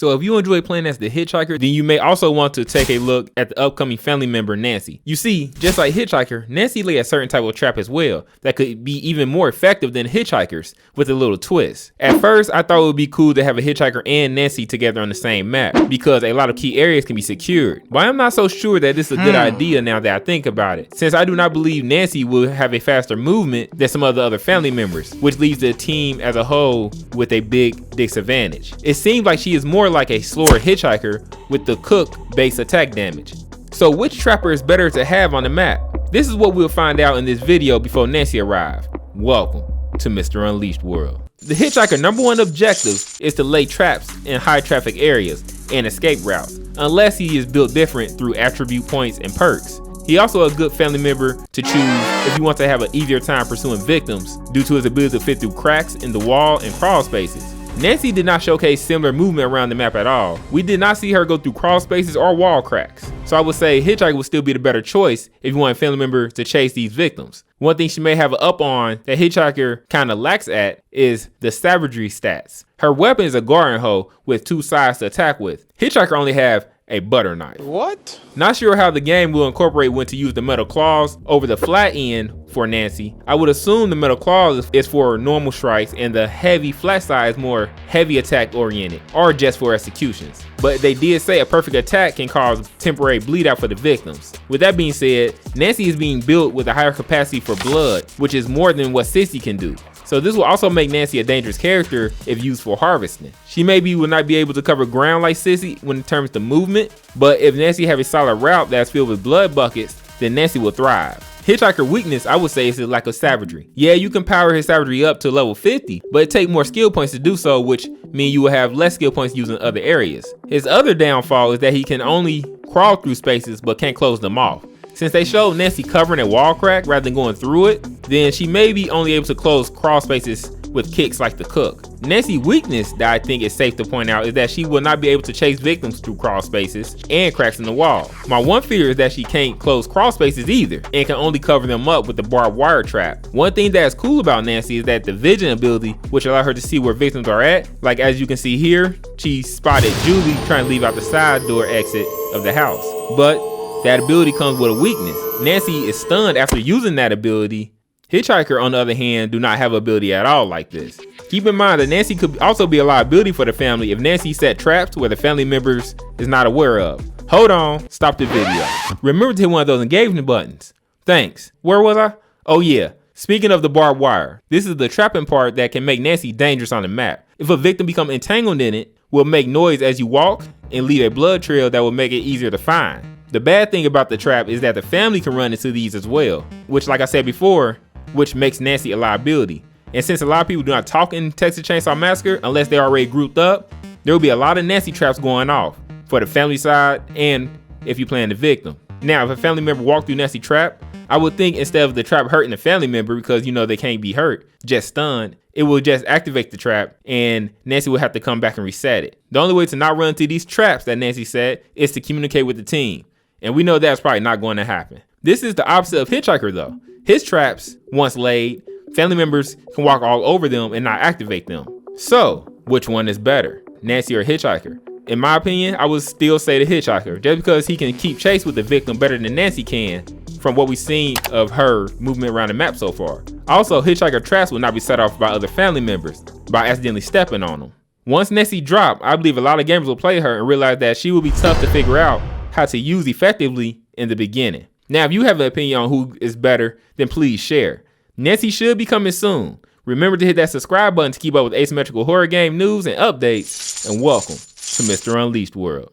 So if you enjoy playing as the Hitchhiker, then you may also want to take a look at the upcoming family member Nancy. You see, just like Hitchhiker, Nancy lay a certain type of trap as well that could be even more effective than Hitchhiker's with a little twist. At first, I thought it would be cool to have a Hitchhiker and Nancy together on the same map because a lot of key areas can be secured. But I'm not so sure that this is a good idea now that I think about it, since I do not believe Nancy will have a faster movement than some of the other family members, which leaves the team as a whole with a big disadvantage. It seems like she is more like a slower Hitchhiker with the cook base attack damage. So which trapper is better to have on the map? This is what we'll find out in this video before Nancy arrives. Welcome to Mr. Unleashed World. The Hitchhiker #1 objective is to lay traps in high traffic areas and escape routes, unless he is built different through attribute points and perks. He also a good family member to choose if you want to have an easier time pursuing victims due to his ability to fit through cracks in the wall and crawl spaces. Nancy did not showcase similar movement around the map at all. We did not see her go through crawl spaces or wall cracks. So I would say Hitchhiker would still be the better choice if you want a family member to chase these victims. One thing she may have an up on that Hitchhiker kind of lacks at is the savagery stats. Her weapon is a garden hoe with 2 sides to attack with. Hitchhiker only have a butter knife. What? Not sure how the game will incorporate when to use the metal claws over the flat end for Nancy. I would assume the metal claws is for normal strikes and the heavy flat side is more heavy attack oriented or just for executions. But they did say a perfect attack can cause temporary bleed out for the victims. With that being said, Nancy is being built with a higher capacity for blood, which is more than what Sissy can do. So this will also make Nancy a dangerous character if used for harvesting. She maybe will not be able to cover ground like Sissy when it comes to movement, but if Nancy have a solid route that's filled with blood buckets, then Nancy will thrive. Hitchhiker weakness, I would say, is his lack of savagery. Yeah, you can power his savagery up to level 50, but it takes more skill points to do so, which means you will have less skill points using other areas. His other downfall is that he can only crawl through spaces but can't close them off. Since they showed Nancy covering a wall crack rather than going through it, then she may be only able to close crawl spaces with kicks like the cook. Nancy's weakness that I think is safe to point out is that she will not be able to chase victims through crawl spaces and cracks in the wall. My one fear is that she can't close crawl spaces either and can only cover them up with the barbed wire trap. One thing that is cool about Nancy is that the vision ability, which allows her to see where victims are at, like as you can see here, she spotted Julie trying to leave out the side door exit of the house. But that ability comes with a weakness. Nancy is stunned after using that ability. Hitchhiker, on the other hand, do not have ability at all like this. Keep in mind that Nancy could also be a liability for the family if Nancy set traps where the family members is not aware of. Hold on, stop the video. Remember to hit one of those engagement buttons. Thanks. Where was I? Oh yeah, speaking of the barbed wire, this is the trapping part that can make Nancy dangerous on the map. If a victim becomes entangled in it, will make noise as you walk and leave a blood trail that will make it easier to find. The bad thing about the trap is that the family can run into these as well, which, like I said before, which makes Nancy a liability. And since a lot of people do not talk in Texas Chainsaw Massacre unless they're already grouped up, there will be a lot of Nancy traps going off for the family side and if you're playing the victim. Now, if a family member walked through Nancy trap, I would think instead of the trap hurting the family member because you know they can't be hurt, just stunned, it will just activate the trap and Nancy will have to come back and reset it. The only way to not run into these traps that Nancy said is to communicate with the team. And we know that's probably not going to happen. This is the opposite of Hitchhiker though. His traps, once laid, family members can walk all over them and not activate them. So, which one is better, Nancy or Hitchhiker? In my opinion, I would still say the Hitchhiker, just because he can keep chase with the victim better than Nancy can from what we've seen of her movement around the map so far. Also, Hitchhiker traps will not be set off by other family members by accidentally stepping on them. Once Nancy dropped, I believe a lot of gamers will play her and realize that she will be tough to figure out how to use effectively in the beginning. Now, if you have an opinion on who is better, then please share. Nancy should be coming soon. Remember to hit that subscribe button to keep up with asymmetrical horror game news and updates, and welcome to Mr. Unleashed World.